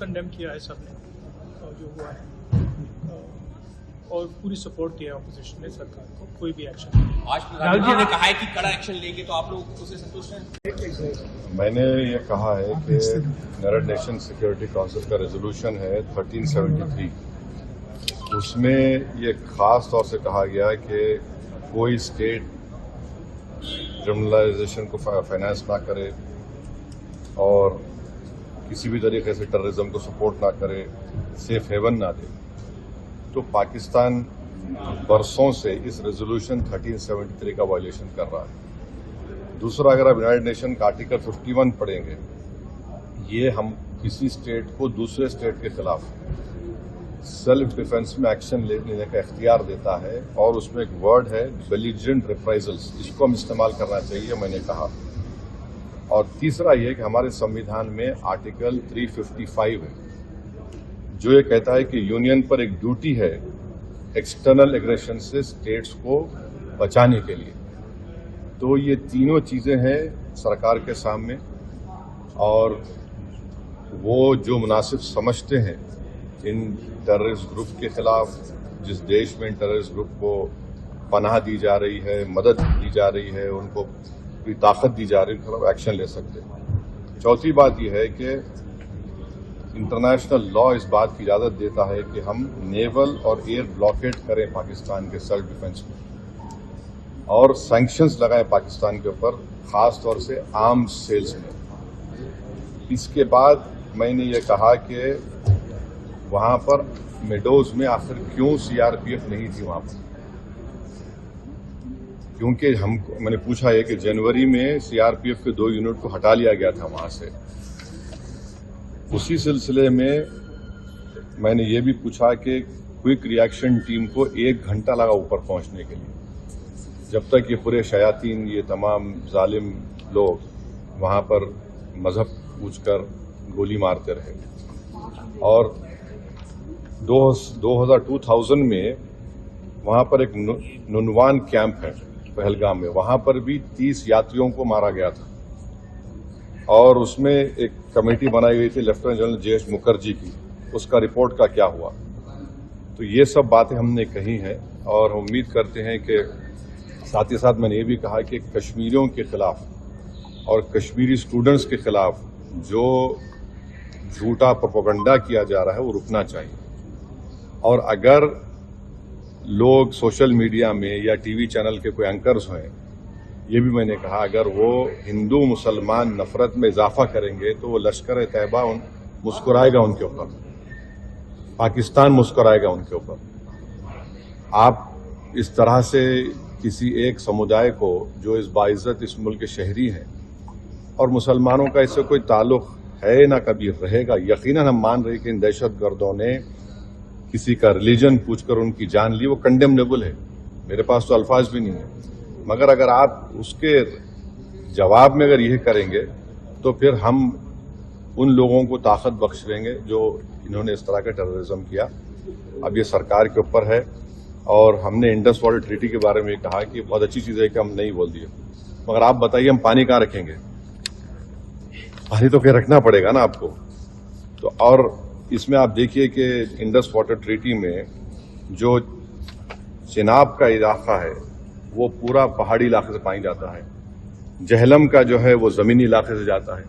Condemn किया है सबने जो हुआ है, और पूरी सपोर्ट किया ऑपोजिशन ने सरकार को, कोई भी एक्शन नहीं। आज प्रधानमंत्री ने कहा है कि कड़ा एक्शन लेंगे, तो आप लोग उससे संतुष्ट हैं? मैंने ये कहा है कि यूनाइटेड नेशन सिक्योरिटी काउंसिल का रेजोल्यूशन है 1373, उसमें ये खास तौर से कहा गया है कि कोई स्टेट क्रिमिनलाइजेशन को फाइनेंस ना करे और किसी भी तरीके से टेररिज्म को सपोर्ट ना करे, सेफ हेवन ना दे। तो पाकिस्तान बरसों से इस रेजोल्यूशन 1373 का वायलेशन कर रहा है। दूसरा, अगर आप यूनाइटेड नेशन का आर्टिकल 51 पढ़ेंगे, ये हम किसी स्टेट को दूसरे स्टेट के खिलाफ सेल्फ डिफेंस में एक्शन लेने का इख्तियार देता है, और उसमें एक वर्ड है बेलिजेंट रिप्राइजल्स, इसको हम इस्तेमाल करना चाहिए, मैंने कहा। और तीसरा ये कि हमारे संविधान में आर्टिकल 355 है जो ये कहता है कि यूनियन पर एक ड्यूटी है एक्सटर्नल एग्रेशन से स्टेट्स को बचाने के लिए। तो ये तीनों चीजें हैं सरकार के सामने, और वो जो मुनासिब समझते हैं इन टेररिस्ट ग्रुप के खिलाफ, जिस देश में इन टेररिस्ट ग्रुप को पनाह दी जा रही है, मदद दी जा रही है, उनको पूरी ताकत दी जा रही है, उनके खिलाफ एक्शन ले सकते हैं। चौथी बात यह है कि इंटरनेशनल लॉ इस बात की इजाजत देता है कि हम नेवल और एयर ब्लॉकेट करें पाकिस्तान के सेल्फ डिफेंस में, और सैंक्शंस लगाएं पाकिस्तान के ऊपर, खास तौर से आर्म्स सेल्स में। इसके बाद मैंने ये कहा कि वहां पर मेडोज में आखिर क्यों सीआरपीएफ नहीं थी वहां पर, क्योंकि मैंने पूछा है कि जनवरी में सीआरपीएफ के 2 यूनिट को हटा लिया गया था वहां से। उसी सिलसिले में मैंने ये भी पूछा कि क्विक रिएक्शन टीम को 1 घंटा लगा ऊपर पहुंचने के लिए, जब तक ये पूरे शयातीन, ये तमाम जालिम लोग वहां पर मजहब पूछकर गोली मारते रहे। और 2000 में वहां पर एक नुनवान कैंप है पहलगाम में, वहां पर भी 30 यात्रियों को मारा गया था, और उसमें एक कमेटी बनाई गई थी लेफ्टिनेंट जनरल जे.एच. मुखर्जी की, उसका रिपोर्ट का क्या हुआ। तो ये सब बातें हमने कही हैं, और हम उम्मीद करते हैं कि साथ ही साथ मैंने ये भी कहा कि कश्मीरियों के खिलाफ और कश्मीरी स्टूडेंट्स के खिलाफ जो झूठा प्रोपेगेंडा किया जा रहा है वो रुकना चाहिए। और अगर लोग सोशल मीडिया में या टीवी चैनल के कोई एंकर्स हैं, ये भी मैंने कहा, अगर वो हिंदू मुसलमान नफरत में इजाफा करेंगे तो वो लश्कर तैयबा मुस्कुराएगा उनके ऊपर, पाकिस्तान मुस्कुराएगा उनके ऊपर। आप इस तरह से किसी एक समुदाय को, जो इस बाइज्जत इस मुल्क के शहरी हैं, और मुसलमानों का इससे कोई ताल्लुक है ना कभी रहेगा, यकीनन हम मान रहे कि इन दहशतगर्दों ने किसी का रिलीजन पूछकर उनकी जान ली, वो कंडेमनेबल है, मेरे पास तो अल्फाज भी नहीं है। मगर अगर आप उसके जवाब में अगर यह करेंगे तो फिर हम उन लोगों को ताकत बख्श देंगे जो इन्होंने इस तरह का टेररिज्म किया। अब ये सरकार के ऊपर है, और हमने इंडस वाटर ट्रीटी के बारे में कहा कि बहुत अच्छी चीज है कि हम नहीं बोल दिए, मगर आप बताइए हम पानी कहाँ रखेंगे? पानी तो फिर रखना पड़ेगा ना आपको। तो और इसमें आप देखिए कि इंडस वाटर ट्रीटी में जो चिनाब का इलाका है वो पूरा पहाड़ी इलाके से पानी जाता है, जहलम का जो है वो जमीनी इलाके से जाता है,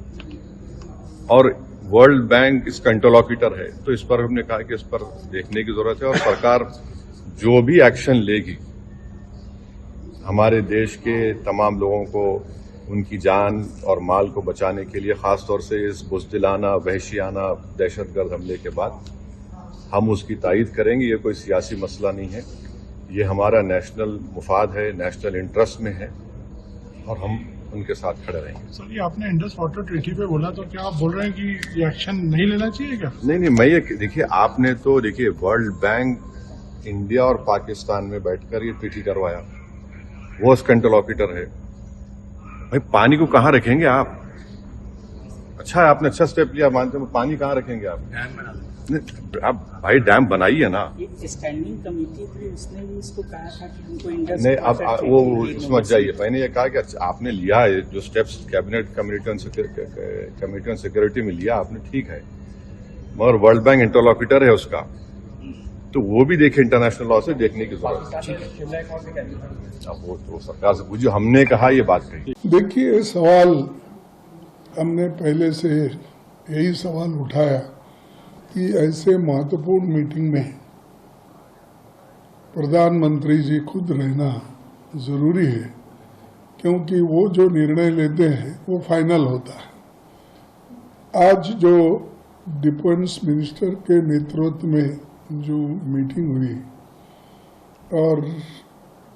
और वर्ल्ड बैंक इसका इंटरलॉक्यूटर है। तो इस पर हमने कहा कि इस पर देखने की जरूरत है, और सरकार जो भी एक्शन लेगी हमारे देश के तमाम लोगों को उनकी जान और माल को बचाने के लिए, खासतौर से इस बुज़दिलाना वहशियाना दहशतगर्द हमले के बाद, हम उसकी तायीद करेंगे। ये कोई सियासी मसला नहीं है, ये हमारा नेशनल मुफाद है, नेशनल इंटरेस्ट में है, और हम उनके साथ खड़े रहेंगे। सर, ये आपने इंडस वाटर ट्रीटी पे बोला, तो क्या आप बोल रहे हैं कि ये एक्शन नहीं लेना चाहिए क्या? नहीं, मैं ये देखिए, आपने तो देखिए वर्ल्ड बैंक इंडिया और पाकिस्तान में बैठकर ये ट्रीटी करवाया, वो उसका इंटरलॉक्यूटर है। भाई पानी को कहाँ रखेंगे आप? अच्छा है, आपने अच्छा स्टेप लिया, मानते हैं, पानी कहाँ रखेंगे आप? डैम बना आप भाई डैम बनाइए ना। स्टैंडिंग कमेटी थी, उसने भी इसको कहा था कि उनको इंडस नहीं, अब वो समझ जाइए। मैंने ये कहा कि आपने लिया है जो steps cabinet committee on security में लिया आपने, ठीक है, मगर वर्ल्ड बैंक इंटरलॉक्यूटर है उसका, तो वो भी देखे, इंटरनेशनल लॉ से देखने की जरूरत है। अब वो तो सरकार से पूछिए, हमने कहा ये बात कही। देखिए, सवाल हमने पहले से यही सवाल उठाया कि ऐसे महत्वपूर्ण मीटिंग में प्रधानमंत्री जी खुद रहना जरूरी है, क्योंकि वो जो निर्णय लेते हैं वो फाइनल होता है। आज जो डिफेंस मिनिस्टर के नेतृत्व में जो मीटिंग हुई और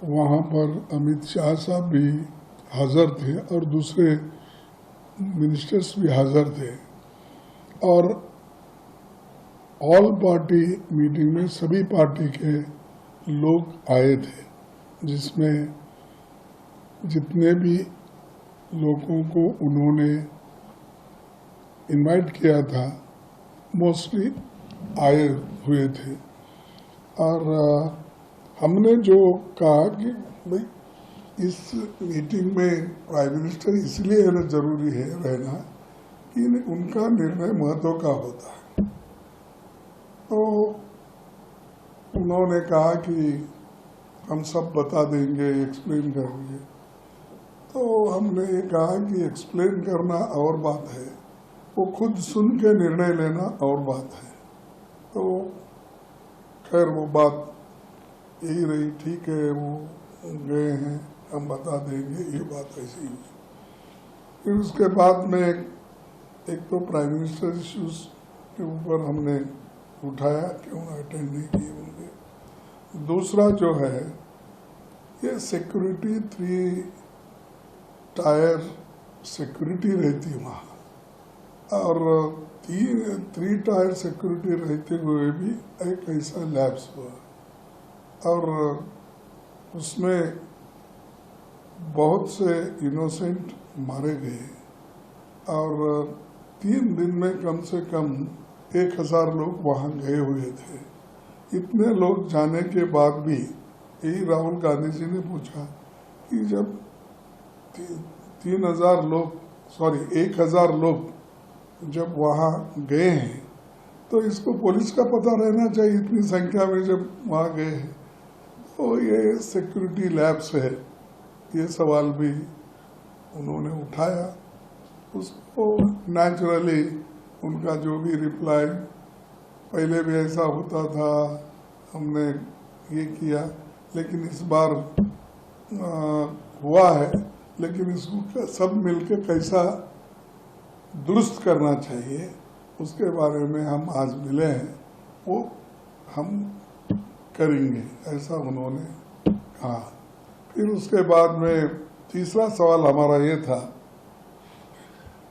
वहाँ पर अमित शाह साहब भी हाजिर थे और दूसरे मिनिस्टर्स भी हाजिर थे, और ऑल पार्टी मीटिंग में सभी पार्टी के लोग आए थे, जिसमें जितने भी लोगों को उन्होंने इनवाइट किया था मोस्टली आए हुए थे। और हमने जो कहा कि भाई इस मीटिंग में प्राइम मिनिस्टर इसलिए जरूरी है रहना कि उनका निर्णय महत्व का होता है। तो उन्होंने कहा कि हम सब बता देंगे, एक्सप्लेन करेंगे। तो हमने ये कहा कि एक्सप्लेन करना और बात है, वो खुद सुन के निर्णय लेना और बात है। तो खैर वो बात यही रही, ठीक है वो गए हैं, हम बता देंगे, ये बात ऐसी हुई। फिर उसके बाद में एक तो प्राइम मिनिस्टर इश्यूज के ऊपर हमने उठाया, क्यों अटेंड नहीं किए होंगे। दूसरा जो है ये सिक्योरिटी, 3 टायर सिक्योरिटी रहती वहाँ, और 3 टायर सिक्योरिटी रहते हुए भी एक ऐसा लैप्स हुआ और उसमें बहुत से इनोसेंट मारे गए, और 3 दिन में कम से कम 1000 लोग वहाँ गए हुए थे। इतने लोग जाने के बाद भी यही राहुल गांधी जी ने पूछा कि जब 1000 लोग जब वहाँ गए हैं तो इसको पुलिस का पता रहना चाहिए, इतनी संख्या में जब वहाँ गए हैं। तो ये सिक्योरिटी लैब्स है, ये सवाल भी उन्होंने उठाया। उसको नेचुरली उनका जो भी रिप्लाई, पहले भी ऐसा होता था, हमने ये किया, लेकिन इस बार हुआ है, लेकिन इसको सब मिलकर कैसा दुरुस्त करना चाहिए उसके बारे में हम आज मिले हैं, वो हम करेंगे, ऐसा उन्होंने कहा। फिर उसके बाद में तीसरा सवाल हमारा ये था,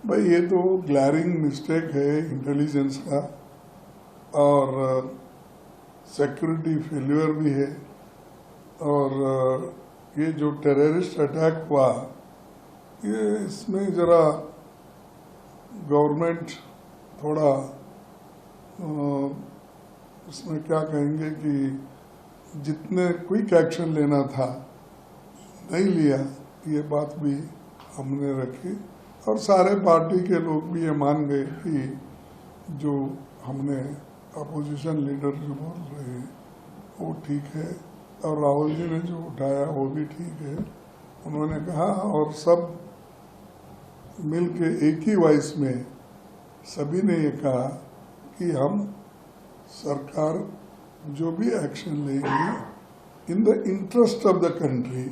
भाई ये तो ग्लैरिंग मिस्टेक है इंटेलिजेंस का और सिक्योरिटी फेल्यूर भी है, और ये जो टेररिस्ट अटैक हुआ, ये इसमें जरा गवर्नमेंट थोड़ा इसमें क्या कहेंगे कि जितने क्विक एक्शन लेना था नहीं लिया, ये बात भी हमने रखी। और सारे पार्टी के लोग भी ये मान गए कि जो हमने अपोजिशन लीडर जो बोल रहे हैं वो ठीक है, और राहुल जी ने जो उठाया वो भी ठीक है, उन्होंने कहा। और सब मिलके एक ही वॉइस में सभी ने ये कहा कि हम सरकार जो भी एक्शन लेगी in the interest of the country,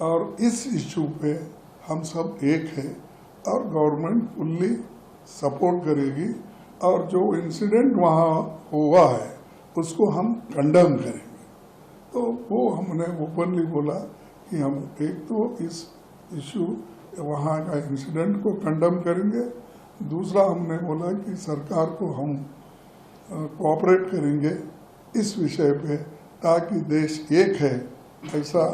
और इस इश्यू पे हम सब एक है और गवर्नमेंट फुल्ली सपोर्ट करेगी, और जो इंसिडेंट वहाँ हुआ है उसको हम कंडेम करेंगे। तो वो हमने ओपनली बोला कि हम एक तो इस इश्यू वहाँ का इंसिडेंट को कंडेम करेंगे, दूसरा हमने बोला कि सरकार को हम कोऑपरेट करेंगे इस विषय पे, ताकि देश एक है, ऐसा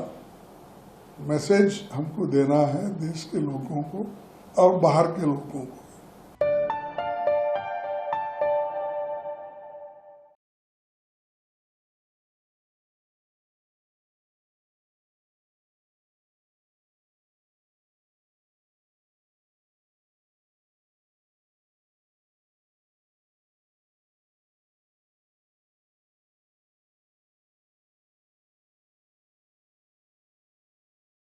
मैसेज हमको देना है देश के लोगों को और बाहर के लोगों को।